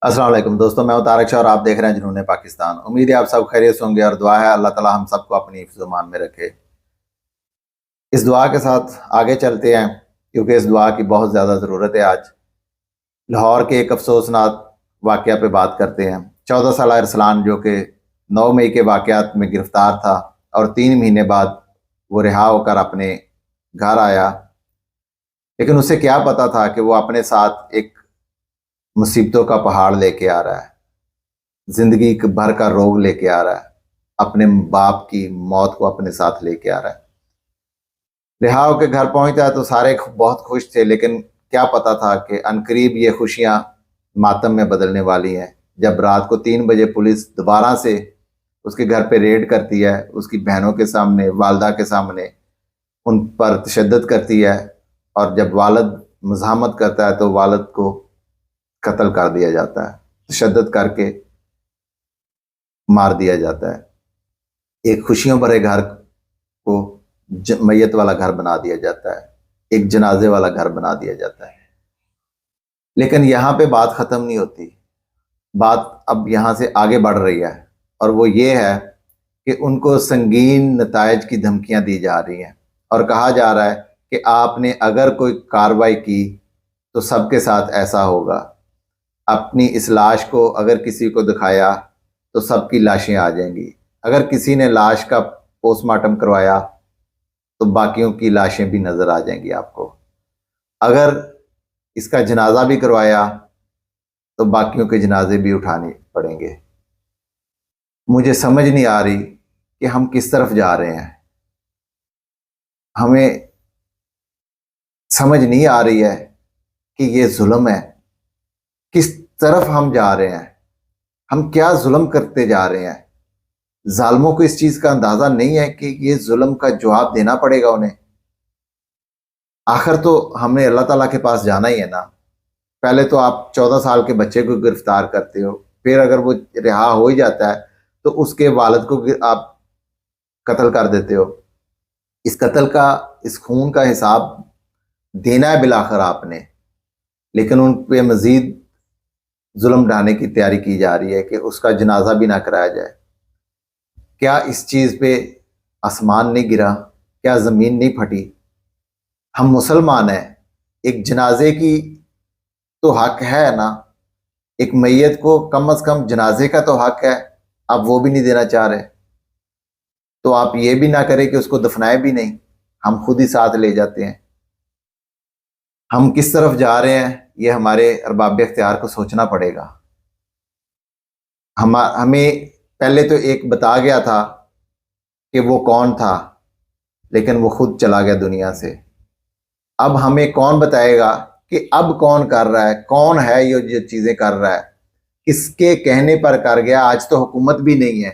अस्सलाम वालेकुम दोस्तों, मैं हूं तारक शाह और आप देख रहे हैं जुनून पाकिस्तान। उम्मीद है आप सब खैरियत से होंगे और दुआ है अल्लाह ताला हम सबको अपनी हिफ्ज़-ओ-मान में रखे। इस दुआ के साथ आगे चलते हैं क्योंकि इस दुआ की बहुत ज़्यादा ज़रूरत है। आज लाहौर के एक अफसोसनाक वाक़या पे बात करते हैं। 14 साल अरसलान जो कि 9 मई के वाक़यात में गिरफ़्तार था और 3 महीने बाद वो रिहा होकर अपने घर आया, लेकिन उसे क्या पता था कि वो अपने साथ एक मुसीबतों का पहाड़ लेके आ रहा है, जिंदगी भर का रोग लेके आ रहा है, अपने बाप की मौत को अपने साथ लेके आ रहा है। रिहा होकर घर पहुंचा तो सारे बहुत खुश थे, लेकिन क्या पता था कि अनकरीब ये खुशियां मातम में बदलने वाली हैं। जब रात को 3 बजे पुलिस दोबारा से उसके घर पे रेड करती है, उसकी बहनों के सामने, वालदा के सामने उन पर तशद्दुद करती है, और जब वालिद मज़ाहमत करता है तो वालिद को कत्ल कर दिया जाता है, तशद्दुद करके मार दिया जाता है। एक खुशियों भरे घर को मैयत वाला घर बना दिया जाता है, एक जनाजे वाला घर बना दिया जाता है। लेकिन यहाँ पे बात ख़त्म नहीं होती। बात अब यहाँ से आगे बढ़ रही है, और वो ये है कि उनको संगीन नतायज की धमकियाँ दी जा रही हैं और कहा जा रहा है कि आपने अगर कोई कार्रवाई की तो सबके साथ ऐसा होगा। अपनी इस लाश को अगर किसी को दिखाया तो सबकी लाशें आ जाएंगी। अगर किसी ने लाश का पोस्टमार्टम करवाया तो बाकियों की लाशें भी नजर आ जाएंगी आपको। अगर इसका जनाजा भी करवाया तो बाकियों के जनाजे भी उठाने पड़ेंगे। मुझे समझ नहीं आ रही कि हम किस तरफ जा रहे हैं। हमें समझ नहीं आ रही है कि ये जुल्म है, किस तरफ हम जा रहे हैं, हम क्या जुल्म करते जा रहे हैं। जालिमों को इस चीज का अंदाजा नहीं है कि ये जुल्म का जवाब देना पड़ेगा उन्हें। आखिर तो हमने अल्लाह ताला के पास जाना ही है ना। पहले तो आप 14 साल के बच्चे को गिरफ्तार करते हो, फिर अगर वो रिहा हो ही जाता है तो उसके वालिद को आप कत्ल कर देते हो। इस कत्ल का, इस खून का हिसाब देना है बिलाखिर आपने, लेकिन उन पे मजीद जुल्म ढाने की तैयारी की जा रही है कि उसका जनाजा भी ना कराया जाए। क्या इस चीज़ पे आसमान नहीं गिरा? क्या ज़मीन नहीं फटी? हम मुसलमान हैं, एक जनाजे की तो हक है ना। एक मैयत को कम से कम जनाजे का तो हक है, आप वो भी नहीं देना चाह रहे। तो आप ये भी ना करें कि उसको दफनाए भी नहीं, हम खुद ही साथ ले जाते हैं। हम किस तरफ जा रहे हैं ये हमारे अरबाब इख्तियार को सोचना पड़ेगा। हमें पहले तो एक बता गया था कि वो कौन था, लेकिन वो खुद चला गया दुनिया से। अब हमें कौन बताएगा कि अब कौन कर रहा है, कौन है ये जो चीजें कर रहा है, किसके कहने पर कर गया। आज तो हुकूमत भी नहीं है,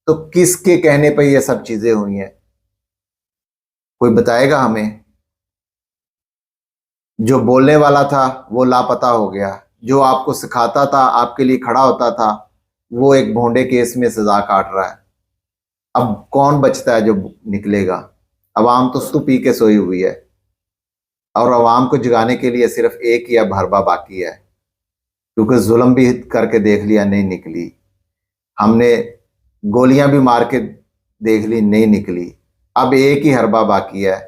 तो किसके कहने पर ये सब चीजें हुई हैं? कोई बताएगा हमें? जो बोलने वाला था वो लापता हो गया, जो आपको सिखाता था, आपके लिए खड़ा होता था, वो एक भोंडे केस में सजा काट रहा है। अब कौन बचता है जो निकलेगा? अवाम तो सू पी के सोई हुई है, और अवाम को जगाने के लिए सिर्फ एक ही अब हरबा बाकी है, क्योंकि जुल्म भी करके देख लिया, नहीं निकली। हमने गोलियां भी मार के देख ली, नहीं निकली। अब एक ही हरबा बाकी है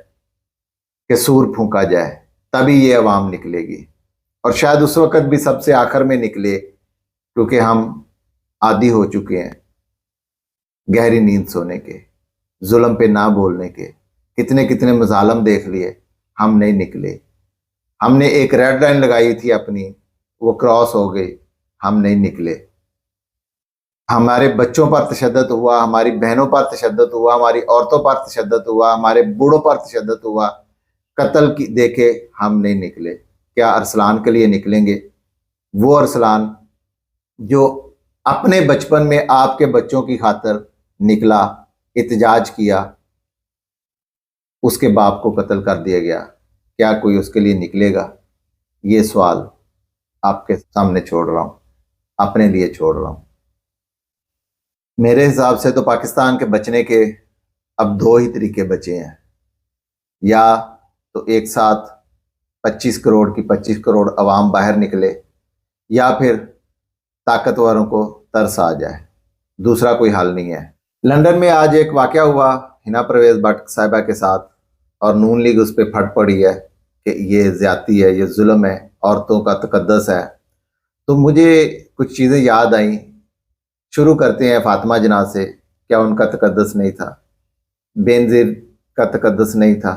कि सूर फूंका जाए, तभी ये अवाम निकलेगी। और शायद उस वक्त भी सबसे आखिर में निकले, क्योंकि हम आदी हो चुके हैं गहरी नींद सोने के, जुल्म पे ना बोलने के। कितने कितने मजालम देख लिए, हम नहीं निकले। हमने एक रेड लाइन लगाई थी अपनी, वो क्रॉस हो गई, हम नहीं निकले। हमारे बच्चों पर तशद्दुद हुआ, हमारी बहनों पर तशद्दुद हुआ, हमारी औरतों पर तशद्दुद हुआ, हमारे बूढ़ों पर तशद्दुद हुआ। कत्ल की देखे हम नहीं निकले। क्या अरसलान के लिए निकलेंगे? वो अरसलान जो अपने बचपन में आपके बच्चों की खातिर निकला, इतजाज किया, उसके बाप को कत्ल कर दिया गया। क्या कोई उसके लिए निकलेगा? ये सवाल आपके सामने छोड़ रहा हूं, अपने लिए छोड़ रहा हूं। मेरे हिसाब से तो पाकिस्तान के बचने के अब दो ही तरीके बचे हैं। या तो एक साथ 25 करोड़ की 25 करोड़ अवाम बाहर निकले, या फिर ताकतवरों को तरस आ जाए, दूसरा कोई हल नहीं है। लंदन में आज एक वाकया हुआ हिना परवेज भट्ट साहिबा के साथ, और नून लीग उस पर फट पड़ी है कि ये ज्यादती है, ये जुल्म है, औरतों का तकद्दस है। तो मुझे कुछ चीज़ें याद आई। शुरू करते हैं फातिमा जना से। क्या उनका तकद्दस नहीं था? बेनज़ीर का तकद्दस नहीं था?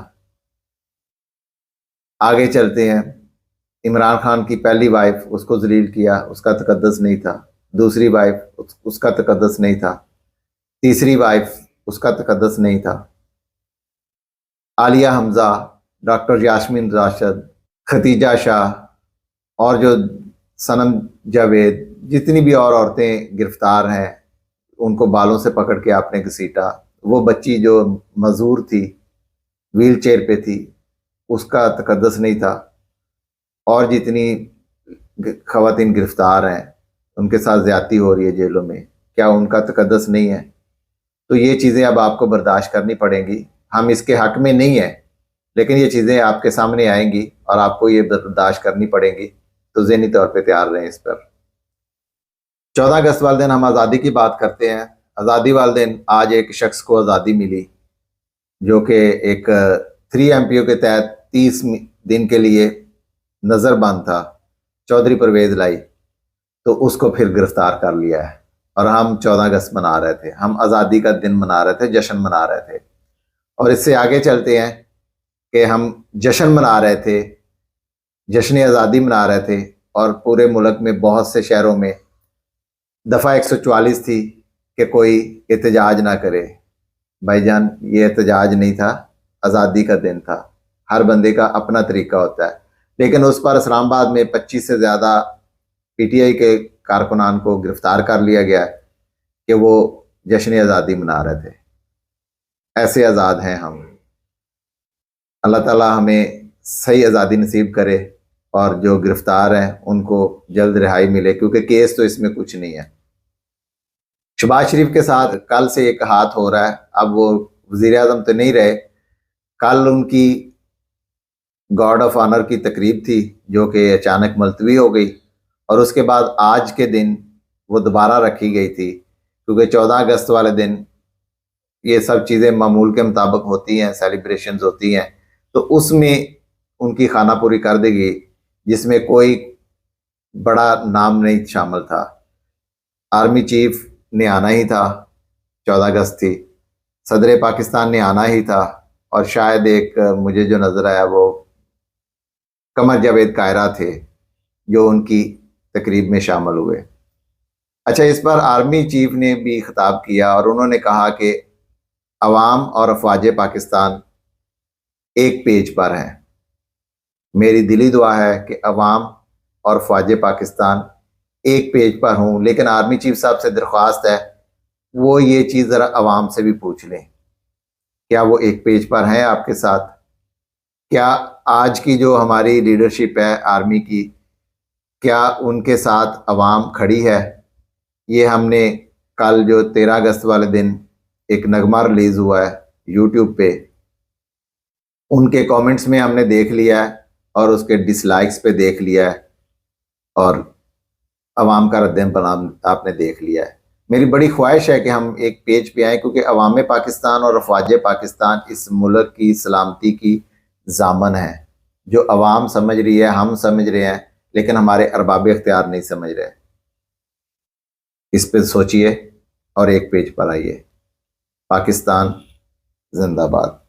आगे चलते हैं, इमरान खान की पहली वाइफ, उसको जलील किया, उसका तकद्दस नहीं था। दूसरी वाइफ, उसका तकद्दस नहीं था। तीसरी वाइफ, उसका तकद्दस नहीं था। आलिया हमजा, डॉक्टर यास्मीन राशिद, खतीजा शाह, और जो सनम जावेद, जितनी भी और औरतें गिरफ्तार हैं, उनको बालों से पकड़ के आपने घसीटा। वो बच्ची जो मजूर थी, व्हील चेयर पे थी, उसका तकद्दस नहीं था। और जितनी खवातीन गिरफ्तार हैं, उनके साथ ज्यादती हो रही है जेलों में, क्या उनका तकद्दस नहीं है? तो ये चीज़ें अब आपको बर्दाश्त करनी पड़ेंगी। हम इसके हक में नहीं हैं, लेकिन ये चीज़ें आपके सामने आएंगी और आपको ये बर्दाश्त करनी पड़ेंगी। तो ज़हनी तौर पे तैयार रहें इस पर। 14 अगस्त वाले दिन हम आज़ादी की बात करते हैं। आज़ादी वाले दिन आज एक शख्स को आज़ादी मिली जो कि एक 3 MPO के तहत 30 दिन के लिए नज़रबंद था, चौधरी परवेज लाई। तो उसको फिर गिरफ्तार कर लिया है और हम 14 अगस्त मना रहे थे, हम आज़ादी का दिन मना रहे थे, जश्न मना रहे थे। और इससे आगे चलते हैं कि हम जश्न मना रहे थे, जश्न आज़ादी मना रहे थे, और पूरे मुल्क में बहुत से शहरों में दफ़ा 144 थी कि कोई एहतजाज ना करे। भाईजान, ये एहतजाज नहीं था, आज़ादी का दिन था। हर बंदे का अपना तरीका होता है, लेकिन उस पर इस्लामाबाद में 25 से ज़्यादा PTI के कारकुनान को गिरफ्तार कर लिया गया कि वो जश्न आज़ादी मना रहे थे। ऐसे आज़ाद हैं हम। अल्लाह ताला हमें सही आज़ादी नसीब करे और जो गिरफ्तार हैं उनको जल्द रिहाई मिले, क्योंकि केस तो इसमें कुछ नहीं है। शहबाज शरीफ के साथ कल से एक हाथ हो रहा है। अब वो वज़ीर आज़म तो नहीं रहे। कल उनकी गार्ड ऑफ ऑनर की तकरीब थी जो कि अचानक मुलतवी हो गई, और उसके बाद आज के दिन वो दोबारा रखी गई थी, क्योंकि 14 अगस्त वाले दिन ये सब चीज़ें मामूल के मुताबिक होती हैं, सेलिब्रेशंस होती हैं। तो उसमें उनकी खाना पूरी कर दी गई, जिसमें कोई बड़ा नाम नहीं शामिल था। आर्मी चीफ ने आना ही था, 14 अगस्त थी, सदर पाकिस्तान ने आना ही था, और शायद एक मुझे जो नज़र आया वो कमर जावेद कायरा थे जो उनकी तकरीब में शामिल हुए। अच्छा, इस पर आर्मी चीफ ने भी खिताब किया और उन्होंने कहा कि अवाम और अफवाज पाकिस्तान एक पेज पर हैं। मेरी दिली दुआ है कि अवाम और अफवाज पाकिस्तान एक पेज पर हों, लेकिन आर्मी चीफ साहब से दरख्वास्त है वो ये चीज़ ज़रा अवाम से भी पूछ लें, क्या वो एक पेज पर हैं आपके साथ? क्या आज की जो हमारी लीडरशिप है आर्मी की, क्या उनके साथ अवाम खड़ी है? ये हमने कल जो 13 अगस्त वाले दिन एक नगमा रिलीज़ हुआ है यूट्यूब पे, उनके कमेंट्स में हमने देख लिया है और उसके डिसलाइक्स पे देख लिया है, और अवाम का रद्द-ए-अमल आपने देख लिया है। मेरी बड़ी ख्वाहिश है कि हम एक पेज पे आएँ, क्योंकि अवाम पाकिस्तान और अफवाज पाकिस्तान इस मुल्क की सलामती की ज़ामन है। जो अवाम समझ रही है, हम समझ रहे हैं, लेकिन हमारे अरबाब इख्तियार नहीं समझ रहे। इस पे सोचिए और एक पेज पर आइए। पाकिस्तान जिंदाबाद।